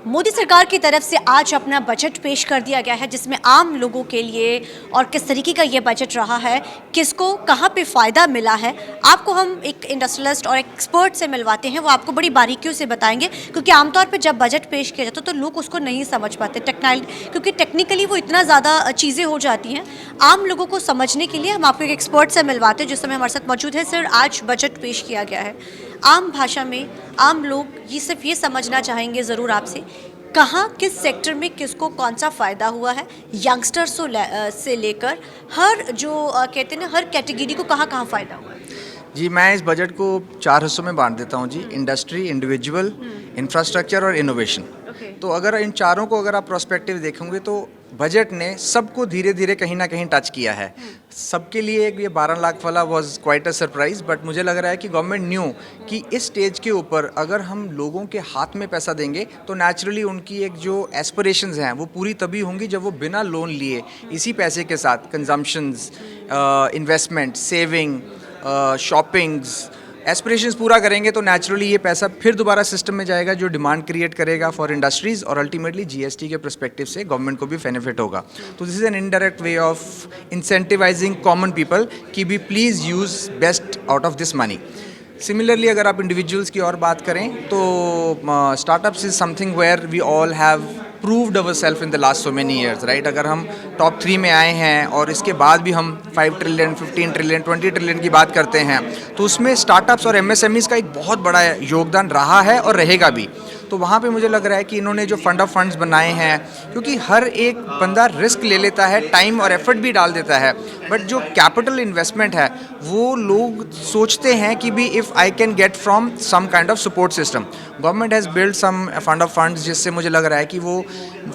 मोदी सरकार की तरफ से आज अपना बजट पेश कर दिया गया है, जिसमें आम लोगों के लिए और किस तरीके का ये बजट रहा है, किसको कहाँ पे फ़ायदा मिला है, आपको हम एक इंडस्ट्रियलिस्ट और एक्सपर्ट से मिलवाते हैं। वो आपको बड़ी बारीकियों से बताएंगे, क्योंकि आमतौर पे जब बजट पेश किया जाता है तो लोग उसको नहीं समझ पाते क्योंकि टेक्निकली वो इतना ज़्यादा चीज़ें हो जाती हैं। आम लोगों को समझने के लिए हम आपको एक एक्सपर्ट से मिलवाते हैं, जिस समय हमारे साथ मौजूद है। सर, आज बजट पेश किया गया है, आम भाषा में आम लोग ये सिर्फ ये समझना चाहेंगे ज़रूर आपसे, कहाँ किस सेक्टर में किसको कौन सा फ़ायदा हुआ है, यंगस्टर्स से लेकर हर जो कहते हैं ना, हर कैटेगरी को कहाँ कहाँ फ़ायदा हुआ है। जी, मैं इस बजट को 4 हिस्सों में बाँट देता हूँ जी। इंडस्ट्री, इंडिविजुअल, इंफ्रास्ट्रक्चर और इनोवेशन। ओके। तो अगर इन चारों को अगर आप प्रोस्पेक्टिव देखेंगे तो बजट ने सबको धीरे-धीरे कहीं न कहीं टच किया है। सबके लिए एक ये 12 लाख वाला was quite a surprise, but मुझे लग रहा है कि गवर्नमेंट न्यू कि इस स्टेज के ऊपर अगर हम लोगों के हाथ में पैसा देंगे तो नेचुरली उनकी एक जो एस्पिरेशंस हैं वो पूरी तभी होंगी जब वो बिना लोन लिए इसी पैसे के साथ consumptions, investment, saving, shoppings, aspirations पूरा करेंगे तो नेचुरली ये पैसा फिर दोबारा सिस्टम में जाएगा जो डिमांड क्रिएट करेगा फॉर इंडस्ट्रीज़ और अल्टीमेटली जीएसटी के पर्सपेक्टिव से गवर्नमेंट को भी बेनिफिट होगा। तो this is an indirect way of incentivising common people कि भी please use best out of this money. Similarly अगर आप इंडिविजुअल्स की और बात करें तो startups is something where we all have proved our self in the last so many years, right. अगर हम टॉप 3 में आए हैं और इसके बाद भी हम 5 ट्रिलियन, 15 ट्रिलियन, 20 ट्रिलियन की बात करते हैं तो उसमें स्टार्टअप्स और एमएसएमईज़ का एक बहुत बड़ा योगदान रहा है और रहेगा भी। तो वहाँ पे मुझे लग रहा है कि इन्होंने जो फंड ऑफ फंड्स बनाए हैं, क्योंकि हर एक बंदा रिस्क ले लेता है, टाइम और एफर्ट भी डाल देता है, बट जो कैपिटल इन्वेस्टमेंट है वो लोग सोचते हैं कि भी if I can get from some kind of support system. Government has build some fund of funds जिससे मुझे लग रहा है कि वो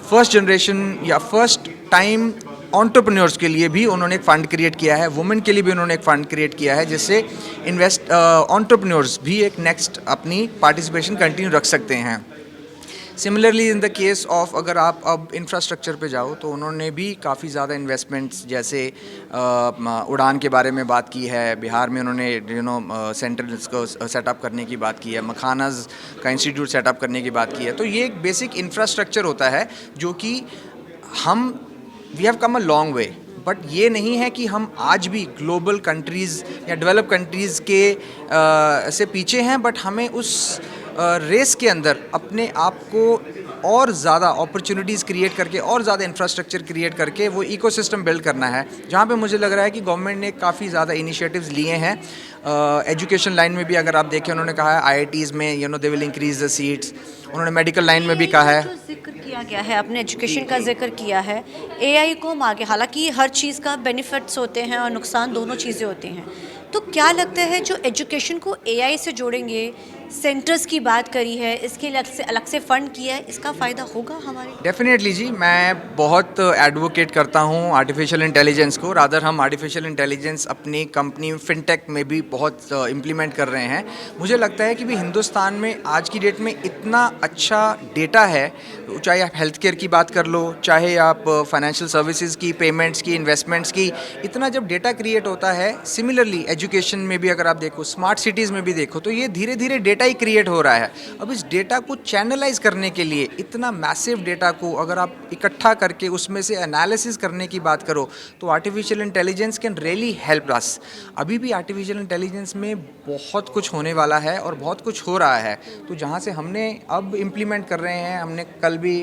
फर्स्ट जनरेशन या फर्स्ट टाइम एंटरप्रेन्योर्स के लिए भी उन्होंने एक फ़ंड क्रिएट किया है, वुमेन के लिए भी उन्होंने एक फ़ंड क्रिएट किया है जिससे एंटरप्रेन्योर्स भी एक नेक्स्ट अपनी पार्टिसिपेशन कंटिन्यू रख सकते हैं। Similarly in the case of अगर आप अब इंफ्रास्ट्रक्चर पे जाओ तो उन्होंने भी काफ़ी ज़्यादा इन्वेस्टमेंट्स जैसे उड़ान के बारे में बात की है, बिहार में उन्होंने सेंटर्स को सेटअप करने की बात की है, मखानाज का इंस्टीट्यूट सेटअप करने की बात की है। तो ये एक बेसिक इंफ्रास्ट्रक्चर होता है जो कि हम we have come a long way, but ये नहीं है कि हम आज भी ग्लोबल कंट्रीज़ या डेवलप कंट्रीज़ के से पीछे हैं, बट हमें उस रेस के अंदर अपने आप को और ज़्यादा अपॉर्चुनिटीज़ क्रिएट करके और ज़्यादा इंफ्रास्ट्रक्चर क्रिएट करके वो इकोसिस्टम बिल्ड करना है, जहाँ पे मुझे लग रहा है कि गवर्नमेंट ने काफ़ी ज़्यादा इनिशिएटिव्स लिए हैं। एजुकेशन लाइन में भी अगर आप देखें, उन्होंने कहा है आईआईटीज़ में they will increase the seats. उन्होंने मेडिकल लाइन में भी कहा है। जो जिक्र किया गया है, आपने एजुकेशन का जिक्र किया है, एआई को हम आगे, हालांकि हर चीज़ का बेनिफिट्स होते हैं और नुकसान दोनों चीज़ें होती हैं, तो क्या लगता है जो एजुकेशन को एआई से जोड़ेंगे, सेंटर्स की बात करी है, इसके अलग से फंड किया है, इसका फ़ायदा होगा हमारे? डेफिनेटली जी, मैं बहुत एडवोकेट करता हूँ आर्टिफिशियल इंटेलिजेंस को। रादर हम आर्टिफिशियल इंटेलिजेंस अपनी कंपनी फिनटेक में भी बहुत इम्प्लीमेंट कर रहे हैं। मुझे लगता है कि भी हिंदुस्तान में आज की डेट में इतना अच्छा डेटा है, चाहे आप हेल्थ केयर की बात कर लो, चाहे आप फाइनेंशियल सर्विसेज की, पेमेंट्स की, इन्वेस्टमेंट्स की, इतना जब डेटा क्रिएट होता है। सिमिलरली एजुकेशन में भी अगर आप देखो, स्मार्ट सिटीज़ में भी देखो, तो ये धीरे धीरे डेटा ही क्रिएट हो रहा है। अब इस डेटा को चैनलाइज करने के लिए इतना मैसिव डेटा को अगर आप इकट्ठा करके उसमें से एनालिसिस करने की बात करो तो artificial intelligence can really help us. अभी भी आर्टिफिशियल इंटेलिजेंस में बहुत कुछ होने वाला है और बहुत कुछ हो रहा है। तो जहाँ से हमने अब इम्प्लीमेंट कर रहे हैं, हमने कल भी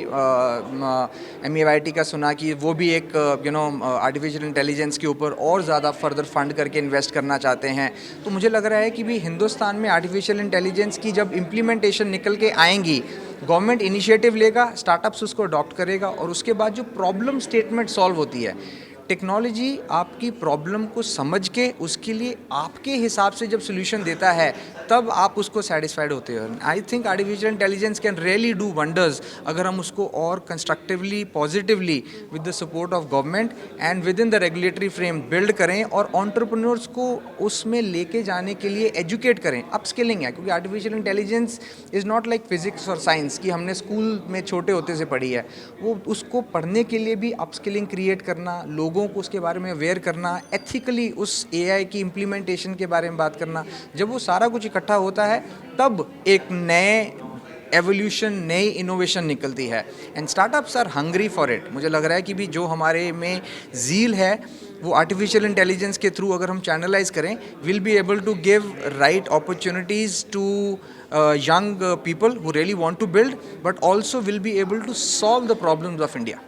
MEYT का सुना कि वो भी एक आर्टिफिशियल इंटेलिजेंस के ऊपर और ज़्यादा फर्दर फंड करके इन्वेस्ट करना चाहते हैं। तो मुझे लग रहा है कि भी हिंदुस्तान में आर्टिफिशियल इंटेलिजेंस की जब इम्प्लीमेंटेशन निकल के आएंगी, गवर्नमेंट इनिशिएटिव लेगा, स्टार्टअप्स उसको अडॉप्ट करेगा और उसके बाद जो प्रॉब्लम स्टेटमेंट सॉल्व होती है, टेक्नोलॉजी आपकी प्रॉब्लम को समझ के उसके लिए आपके हिसाब से जब सोल्यूशन देता है तब आप उसको सेटिस्फाइड होते हो। I think artificial intelligence can really do wonders अगर हम उसको और constructively, positively with the support of government and with in the regulatory frame build करें और एंटरप्रेन्योर्स को उसमें लेके जाने के लिए एजुकेट करें। अपस्किलिंग है, क्योंकि artificial intelligence is not like physics और साइंस कि हमने स्कूल में छोटे होते से पढ़ी है। वो उसको पढ़ने के लिए भी अपस्किलिंग क्रिएट करना, लोगों को उसके बारे में अवेयर करना, एथिकली उस एआई की इम्प्लीमेंटेशन के बारे में बात करना, जब वो सारा कुछ इकट्ठा होता है तब एक नए एवोल्यूशन, नई इनोवेशन निकलती है। And startups are hungry for it. मुझे लग रहा है कि भी जो हमारे में ज़ील है वो आर्टिफिशियल इंटेलिजेंस के थ्रू अगर हम चैनलाइज करें, will be able to give right opportunities to young people who really want to build, but also will be able to solve the problems of India.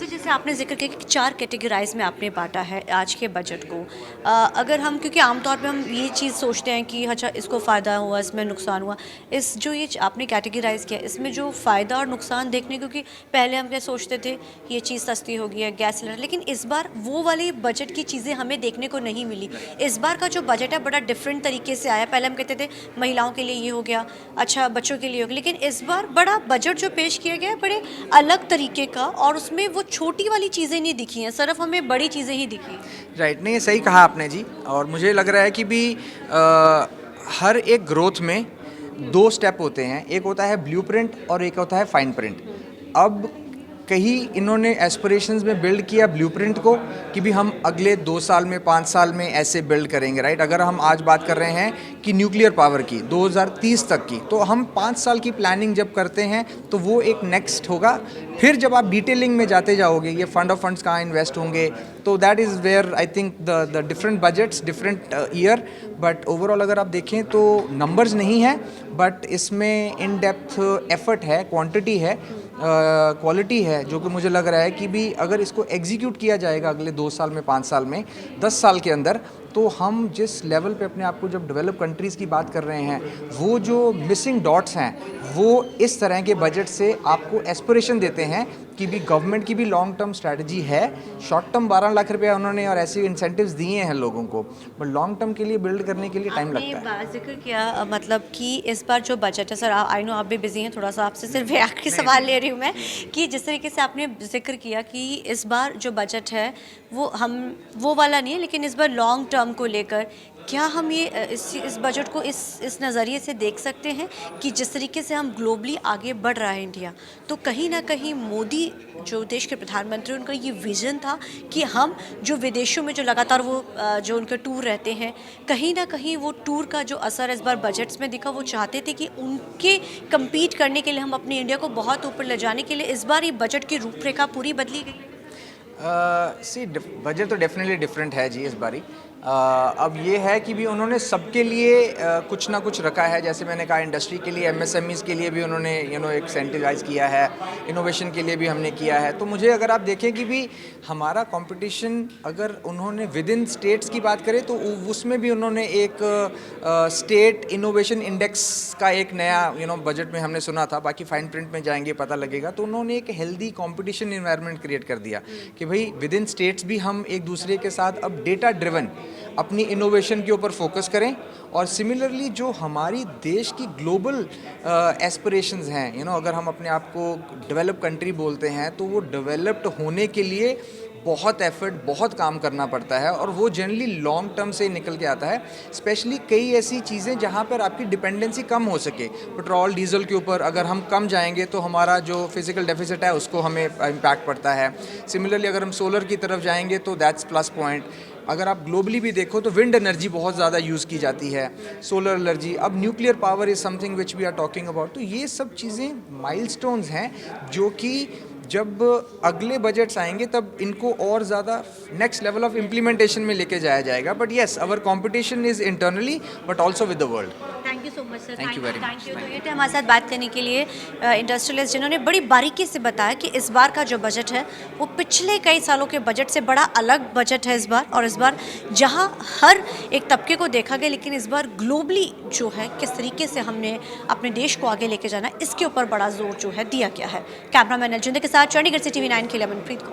Sir जैसे आपने जिक्र किया कि 4 categorise में आपने बांटा है आज के बजट को। अगर हम, क्योंकि आमतौर पे हम ये चीज़ सोचते हैं कि अच्छा इसको फ़ायदा हुआ, इसमें नुकसान हुआ, इस जो ये आपने कैटेगराइज किया इसमें जो फ़ायदा और नुकसान देखने, क्योंकि पहले हम क्या सोचते थे कि ये चीज़ सस्ती होगी है, गैस सिलेंडर, लेकिन इस बार वो वाली बजट की चीज़ें हमें देखने को नहीं मिली। इस बार का जो बजट है बड़ा डिफरेंट तरीके से आया। पहले हम कहते थे महिलाओं के लिए ये हो गया, अच्छा बच्चों के लिए हो गया, लेकिन इस बार बड़ा बजट जो पेश किया गया है बड़े अलग तरीके का, और उसमें वो छोटी वाली चीज़ें नहीं दिखी हैं, सिर्फ हमें बड़ी चीज़ें ही दिखी। राइट, नहीं सही कहा आपने जी। और मुझे लग रहा है कि भी हर एक ग्रोथ में 2 स्टेप होते हैं, एक होता है ब्लूप्रिंट और एक होता है फाइन प्रिंट। अब कहीं इन्होंने एस्पिरेशंस में बिल्ड किया ब्लूप्रिंट को कि भी हम अगले 2 साल में 5 साल में ऐसे बिल्ड करेंगे, राइट। अगर हम आज बात कर रहे हैं कि न्यूक्लियर पावर की 2030 तक की, तो हम 5 साल की प्लानिंग जब करते हैं तो वो एक नेक्स्ट होगा। फिर जब आप डिटेलिंग में जाते जाओगे, ये फंड ऑफ फंड्स कहाँ इन्वेस्ट होंगे, तो that is where I think the different budgets different year. But overall अगर आप देखें तो नंबर्स नहीं है, बट इसमें इन डेप्थ एफर्ट है, क्वांटिटी है, क्वालिटी है, जो कि मुझे लग रहा है कि भी अगर इसको एग्जीक्यूट किया जाएगा अगले 2 साल में, 5 साल में, 10 साल के अंदर, तो हम जिस लेवल पे अपने आप को जब डेवलप कंट्रीज़ की बात कर रहे हैं, वो जो मिसिंग डॉट्स हैं वो इस तरह के बजट से आपको एस्पिरेशन देते हैं कि भी गवर्नमेंट की भी लॉन्ग टर्म स्ट्रैटेजी है। शॉर्ट टर्म 12 लाख रुपया उन्होंने और ऐसे इंसेंटिव्स दिए हैं लोगों को, बट लॉन्ग टर्म के लिए बिल्ड करने के लिए टाइम लगता है। जिक्र किया मतलब कि इस बार जो बजट है, सर आई नो आप भी बिजी हैं, थोड़ा सा आपसे सिर्फ आखिरी सवाल ले रही हूँ मैं कि जिस तरीके से आपने जिक्र किया कि इस बार जो बजट है वो वाला नहीं है, लेकिन इस बार लॉन्ग टर्म को लेकर क्या हम ये इस बजट को इस नज़रिए से देख सकते हैं कि जिस तरीके से हम ग्लोबली आगे बढ़ रहा है इंडिया, तो कहीं ना कहीं मोदी जो देश के प्रधानमंत्री, उनका ये विज़न था कि हम जो विदेशों में जो लगातार वो जो उनके टूर रहते हैं, कहीं ना कहीं वो टूर का जो असर इस बार बजट्स में दिखा, वो चाहते थे कि उनके कम्पीट करने के लिए, हम अपनी इंडिया को बहुत ऊपर ले जाने के लिए इस बार ये बजट की रूपरेखा पूरी बदली गई। सी बजट तो डेफिनेटली डिफरेंट है जी इस बारी। अब ये है कि भी उन्होंने सबके लिए कुछ ना कुछ रखा है। जैसे मैंने कहा, इंडस्ट्री के लिए, एमएसएमईज़ के लिए भी उन्होंने एक इंसेंटिवाइज किया है, इनोवेशन के लिए भी हमने किया है। तो मुझे अगर आप देखें कि भी हमारा कंपटीशन, अगर उन्होंने विद इन स्टेट्स की बात करें तो उसमें भी उन्होंने एक स्टेट इनोवेशन इंडेक्स का एक नया बजट में हमने सुना था, बाकी फाइन प्रिंट में जाएंगे पता लगेगा। तो उन्होंने एक हेल्दी कॉम्पिटिशन इन्वायरमेंट क्रिएट कर दिया कि भाई विद इन स्टेट्स भी हम एक दूसरे के साथ अब डेटा ड्रिवन अपनी इनोवेशन के ऊपर फोकस करें। और सिमिलरली जो हमारी देश की ग्लोबल एस्पिरेशंस हैं, अगर हम अपने आप को डेवलप कंट्री बोलते हैं, तो वो डेवलप्ड होने के लिए बहुत एफर्ट, बहुत काम करना पड़ता है, और वो जनरली लॉन्ग टर्म से निकल के आता है। स्पेशली कई ऐसी चीज़ें जहाँ पर आपकी डिपेंडेंसी कम हो सके। पेट्रोल डीजल के ऊपर अगर हम कम जाएंगे तो हमारा जो फिजिकल डेफिसिट है उसको हमें इम्पैक्ट पड़ता है। सिमिलरली अगर हम सोलर की तरफ जाएंगे तो दैट्स प्लस पॉइंट। अगर आप ग्लोबली भी देखो तो विंड एनर्जी बहुत ज़्यादा यूज़ की जाती है, सोलर एनर्जी, अब nuclear power is something which we are talking about. तो ये सब चीज़ें माइलस्टोन्स हैं जो कि जब अगले बजट्स आएंगे तब इनको और ज़्यादा नेक्स्ट लेवल ऑफ इम्प्लीमेंटेशन में लेके जाया जाएगा। But yes, our competition is internally but also with the world. Thank you so much sir. Thank you very much. तो ये थे हमारे साथ बात करने के लिए इंडस्ट्रियलिस्ट, जिन्होंने बड़ी बारीकी से बताया कि इस बार का जो बजट है वो पिछले कई सालों के बजट से बड़ा अलग बजट है इस बार। और इस बार जहां हर एक तबके को देखा गया, लेकिन इस बार ग्लोबली जो है किस तरीके से हमने अपने देश को आगे लेके जाना है, इसके ऊपर बड़ा जोर जो है दिया गया है। कैमरामैन अर्जुन के साथ चंडीगढ़ से TV9 के लिए मनप्रीत को।